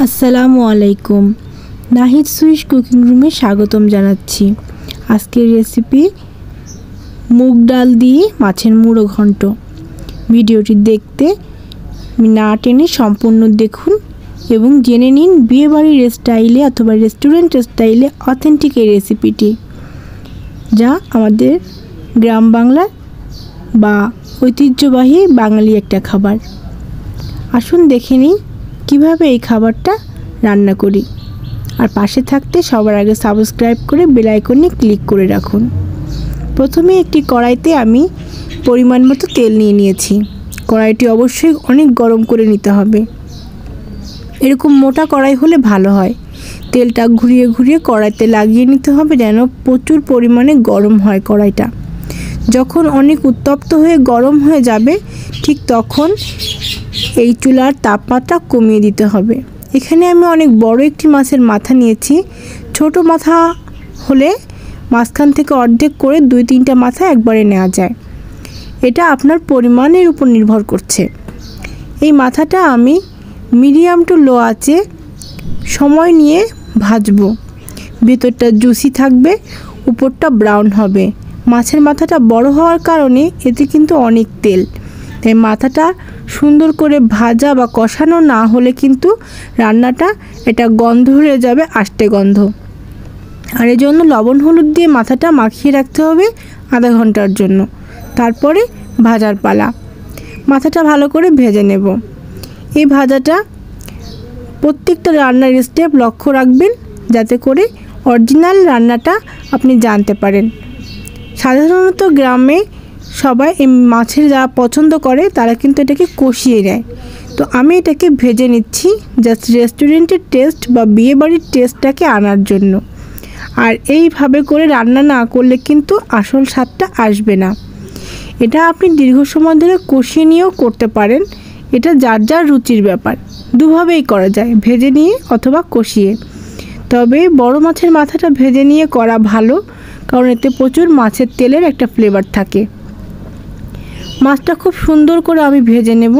আসসালামু আলাইকুম। Nahid Swiss cooking রুমে স্বাগতম জানাচ্ছি। আজকের রেসিপি মুগ ডাল দিয়ে মাছের মুড়ো ঘন্ট। ভিডিওটি দেখতে না টেনে সম্পূর্ণ দেখুন এবং জেনে নিন বিয়েবাড়ির স্টাইলে অথবা রেস্টুরেন্ট স্টাইলে অথেন্টিক এই রেসিপিটি, যা আমাদের গ্রাম বাংলার বা ঐতিহ্যবাহী বাঙালি একটা খাবার। আসুন দেখে নিই কিভাবে এই খাবারটা রান্না করি। আর পাশে থাকতে সবার আগে সাবস্ক্রাইব করে বেল আইকনে ক্লিক করে রাখুন। প্রথমে একটি কড়াইতে আমি পরিমাণ মতো তেল নিয়েছি। কড়াইটি অবশ্যই অনেক গরম করে নিতে হবে। এরকম মোটা কড়াই হলে ভালো হয়। তেলটা ঘুরিয়ে ঘুরিয়ে কড়াইতে লাগিয়ে নিতে হবে যেন প্রচুর পরিমাণে গরম হয় কড়াইটা। যখন অনেক উত্তপ্ত হয়ে গরম হয়ে যাবে ঠিক তখন এই চুলার তাপমাত্রা কমিয়ে দিতে হবে। এখানে আমি অনেক বড় একটি মাছের মাথা নিয়েছি। ছোট মাথা হলে মাঝখান থেকে অর্ধেক করে 2-3টা মাথা একবারে নেওয়া যায়। এটা আপনার পরিমাণের উপর নির্ভর করছে। এই মাথাটা আমি মিডিয়াম টু লো আঁচে সময় নিয়ে ভাজবো। ভেতরটা জুসি থাকবে, উপরটা ব্রাউন হবে। মাছের মাথাটা বড় হওয়ার কারণে এতে কিন্তু অনেক তেল, তাই মাথাটা সুন্দর করে ভাজা বা কষানো না হলে কিন্তু রান্নাটা এটা গন্ধ হয়ে যাবে, আষ্টে গন্ধ। আর এর জন্য লবণ হলুদ দিয়ে মাথাটা মাখিয়ে রাখতে হবে আধা ঘন্টার জন্য। তারপরে ভাজার পালা। মাথাটা ভালো করে ভেজে নেব। এই ভাজাটা প্রত্যেকটা রান্নার স্টেপ লক্ষ্য রাখবেন যাতে করে অরিজিনাল রান্নাটা আপনি জানতে পারেন। সাধারণত গ্রামে সবাই এই মাছের যারা পছন্দ করে তারা কিন্তু এটাকে কষিয়ে নেয়, তো আমি এটাকে ভেজে নিচ্ছি জাস্ট রেস্টুরেন্টের টেস্ট বা বিয়েবাড়ির টেস্টটাকে আনার জন্য। আর এইভাবে করে রান্না না করলে কিন্তু আসল স্বাদটা আসবে না। এটা আপনি দীর্ঘ সময় ধরে কষিয়ে নিয়েও করতে পারেন। এটা যার যার রুচির ব্যাপার, দুভাবেই করা যায়, ভেজে নিয়ে অথবা কষিয়ে। তবে বড় মাছের মাথাটা ভেজে নিয়ে করা ভালো, কারণ এতে প্রচুর মাছের তেলের একটা ফ্লেভার থাকে। মাছটা খুব সুন্দর করে আমি ভেজে নেব।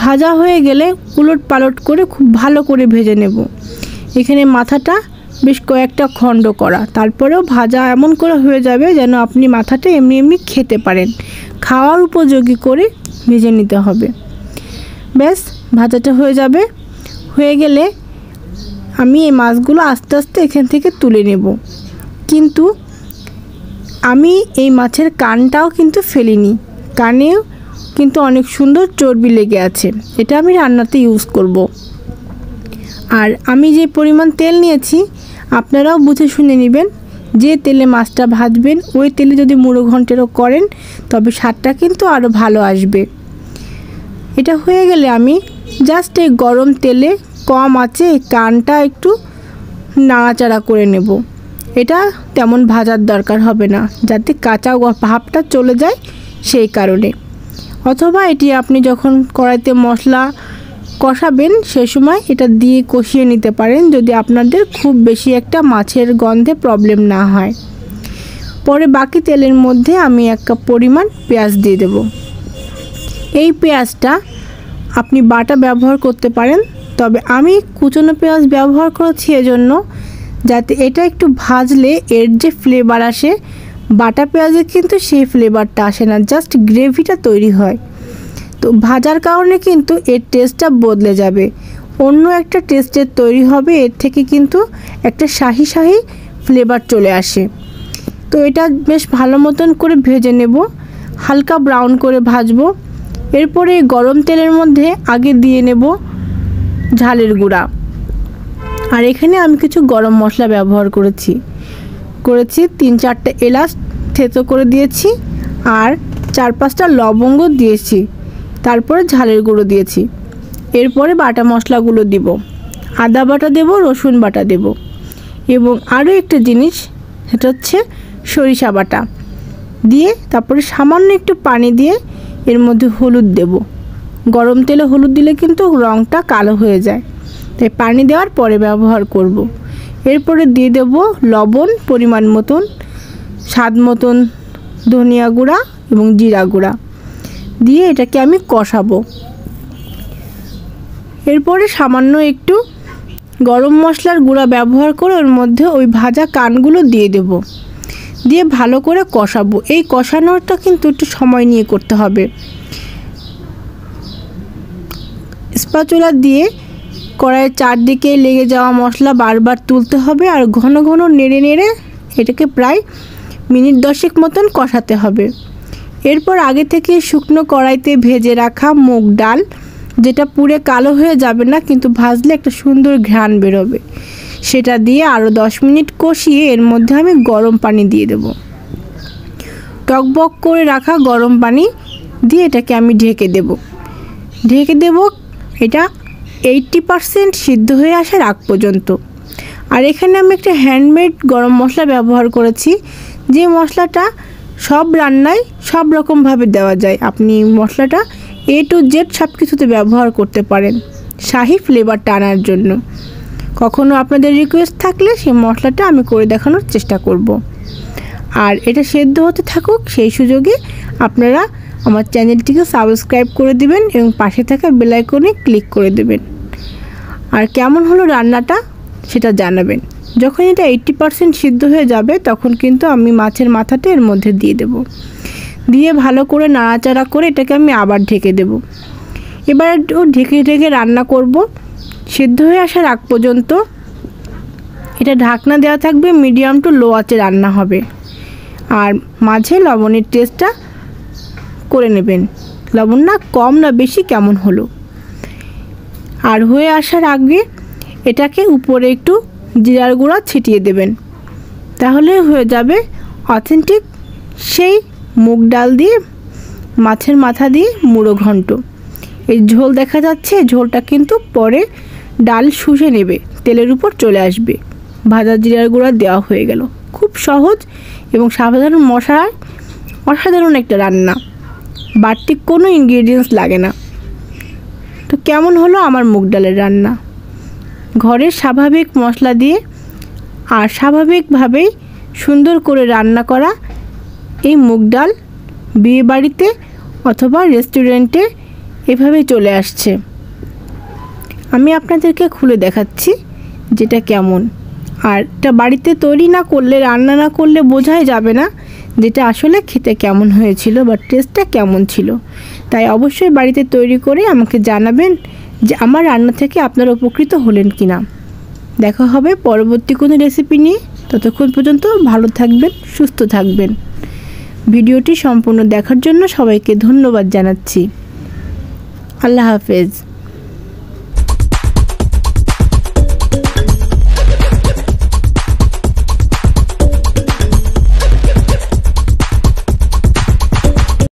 ভাজা হয়ে গেলে উলট পালট করে খুব ভালো করে ভেজে নেব। এখানে মাথাটা বেশ কয়েকটা খণ্ড করা, তারপরেও ভাজা এমন করে হয়ে যাবে যেন আপনি মাথাটা এমনি এমনি খেতে পারেন। খাওয়ার উপযোগী করে ভেজে নিতে হবে। ব্যাস, ভাজাটা হয়ে যাবে। হয়ে গেলে আমি এই মাছগুলো আস্তে আস্তে এখান থেকে তুলে নেব। কিন্তু আমি এই মাছের কানটাও কিন্তু ফেলিনি। কানেও কিন্তু অনেক সুন্দর চর্বি লেগে আছে, এটা আমি রান্নাতে ইউজ করব। আর আমি যে পরিমাণ তেল নিয়েছি আপনারাও বুঝে শুনে নেবেন। যে তেলে মাছটা ভাজবেন ওই তেলে যদি মুড়ো ঘন্টেরও করেন তবে স্বাদটা কিন্তু আরও ভালো আসবে। এটা হয়ে গেলে আমি জাস্ট এই গরম তেলে কম আঁচে এই কানটা একটু নাড়াচাড়া করে নেব। এটা তেমন ভাজার দরকার হবে না, যাতে কাঁচা ভাবটা চলে যায় সেই কারণে। অথবা এটি আপনি যখন কড়াইতে মশলা কষাবেন সেই সময় এটা দিয়ে কষিয়ে নিতে পারেন, যদি আপনাদের খুব বেশি একটা মাছের গন্ধে প্রবলেম না হয়। পরে বাকি তেলের মধ্যে আমি 1 কাপ পরিমাণ পেঁয়াজ দিয়ে দেব। এই পেঁয়াজটা আপনি বাটা ব্যবহার করতে পারেন, তবে আমি কুচনো পেঁয়াজ ব্যবহার করেছি এজন্য যাতে এটা একটু ভাজলে এর যে ফ্লেভার আসে, বাটা পেঁয়াজে কিন্তু সেই ফ্লেভারটা আসে না, জাস্ট গ্রেভিটা তৈরি হয়। তো ভাজার কারণে কিন্তু এর টেস্টটা বদলে যাবে, অন্য একটা টেস্টের তৈরি হবে। এর থেকে কিন্তু একটা শাহি শাহি ফ্লেভার চলে আসে। তো এটা বেশ ভালো মতন করে ভেজে নেব, হালকা ব্রাউন করে ভাজবো। এরপরে গরম তেলের মধ্যে আগে দিয়ে নেব ঝালের গুঁড়া। আর এখানে আমি কিছু গরম মশলা ব্যবহার করেছি 3-4টা এলাচ থেতো করে দিয়েছি, আর 4-5টা লবঙ্গ দিয়েছি, তারপরে ঝালের গুঁড়ো দিয়েছি। এরপরে বাটা মশলাগুলো দিব, আদা বাটা দেব, রসুন বাটা দেব, এবং আরও একটা জিনিস সেটা হচ্ছে সরিষা বাটা দিয়ে, তারপরে সামান্য একটু পানি দিয়ে এর মধ্যে হলুদ দেব। গরম তেলে হলুদ দিলে কিন্তু রঙটা কালো হয়ে যায়, তাই পানি দেওয়ার পরে ব্যবহার করব। এরপরে দিয়ে দেব লবণ পরিমাণ মতন, স্বাদ মতন ধনিয়া গুঁড়া এবং জিরা গুঁড়া দিয়ে এটাকে আমি কষাবো। এরপরে সামান্য একটু গরম মশলার গুঁড়া ব্যবহার করে ওর মধ্যে ওই ভাজা কানগুলো দিয়ে দেব, দিয়ে ভালো করে কষাবো। এই কষানোটা কিন্তু একটু সময় নিয়ে করতে হবে। স্প্যাচুলা দিয়ে কড়াইয়ের চারদিকে লেগে যাওয়া মশলা বারবার তুলতে হবে আর ঘন ঘন নেড়ে নেড়ে এটাকে প্রায় মিনিট 10 মতন কষাতে হবে। এরপর আগে থেকে শুকনো কড়াইতে ভেজে রাখা মুগ ডাল, যেটা পুড়ে কালো হয়ে যাবে না কিন্তু ভাজলে একটা সুন্দর ঘ্রাণ বেরোবে, সেটা দিয়ে আরও 10 মিনিট কষিয়ে এর মধ্যে আমি গরম পানি দিয়ে দেব। টকবক করে রাখা গরম পানি দিয়ে এটাকে আমি ঢেকে দেব। এটা 80% সিদ্ধ হয়ে আসার আগ পর্যন্ত। আর এখানে আমি একটা হ্যান্ডমেড গরম মশলা ব্যবহার করেছি, যে মশলাটা সব রান্নায় সব রকমভাবে দেওয়া যায়। আপনি মশলাটা A to Z সব কিছুতে ব্যবহার করতে পারেন শাহি ফ্লেভারটা আনার জন্য। কখনো আপনাদের রিকোয়েস্ট থাকলে সেই মশলাটা আমি করে দেখানোর চেষ্টা করব। আর এটা সেদ্ধ হতে থাকুক, সেই সুযোগে আপনারা আমার চ্যানেলটিকে সাবস্ক্রাইব করে দিবেন এবং পাশে থাকা বেল আইকনে ক্লিক করে দেবেন। আর কেমন হলো রান্নাটা সেটা জানাবেন। যখন এটা 80% সিদ্ধ হয়ে যাবে তখন কিন্তু আমি মাছের মাথাটা এর মধ্যে দিয়ে দেব, দিয়ে ভালো করে নাড়াচাড়া করে এটাকে আমি আবার ঢেকে দেব। এবার ও ঢেকে রান্না করব সিদ্ধ হয়ে আসার আগ পর্যন্ত। এটা ঢাকনা দেওয়া থাকবে, মিডিয়াম টু লো আঁচে রান্না হবে। আর মাঝে লবণের টেস্টটা করে নেবেন, লবণ না কম না বেশি কেমন হলো। আর হয়ে আসার আগে এটাকে উপরে একটু জিরার গুঁড়া ছিটিয়ে দেবেন, তাহলে হয়ে যাবে অথেন্টিক সেই মুগ ডাল দিয়ে মাছের মাথা দিয়ে মুড়ো ঘন্ট। এই ঝোল দেখা যাচ্ছে, ঝোলটা কিন্তু পরে ডাল শুষে নেবে, তেলের উপর চলে আসবে। ভাজা জিরার গুঁড়া দেওয়া হয়ে গেল। খুব সহজ এবং সাধারণ মশলায় অসাধারণ একটা রান্না, বাড়তি কোনো ইনগ্রেডিয়েন্টস লাগে না। তো কেমন হলো আমার মুগ ডালের রান্না? ঘরের স্বাভাবিক মশলা দিয়ে আর স্বাভাবিকভাবেই সুন্দর করে রান্না করা এই মুগ ডাল বিয়েবাড়িতে অথবা রেস্টুরেন্টে এভাবেই চলে আসছে। আমি আপনাদেরকে খুলে দেখাচ্ছি যেটা কেমন। আর এটা বাড়িতে তৈরি না করলে, রান্না না করলে বোঝাই যাবে না যেটা আসলে খেতে কেমন হয়েছিল বা টেস্টটা কেমন ছিল। তাই অবশ্যই বাড়িতে তৈরি করে আমাকে জানাবেন যে আমার রান্না থেকে আপনারা উপকৃত হলেন কিনা। দেখা হবে পরবর্তী কোনো রেসিপি নিয়ে। ততক্ষণ পর্যন্ত ভালো থাকবেন, সুস্থ থাকবেন। ভিডিওটি সম্পূর্ণ দেখার জন্য সবাইকে ধন্যবাদ জানাচ্ছি। আল্লাহ হাফেজ।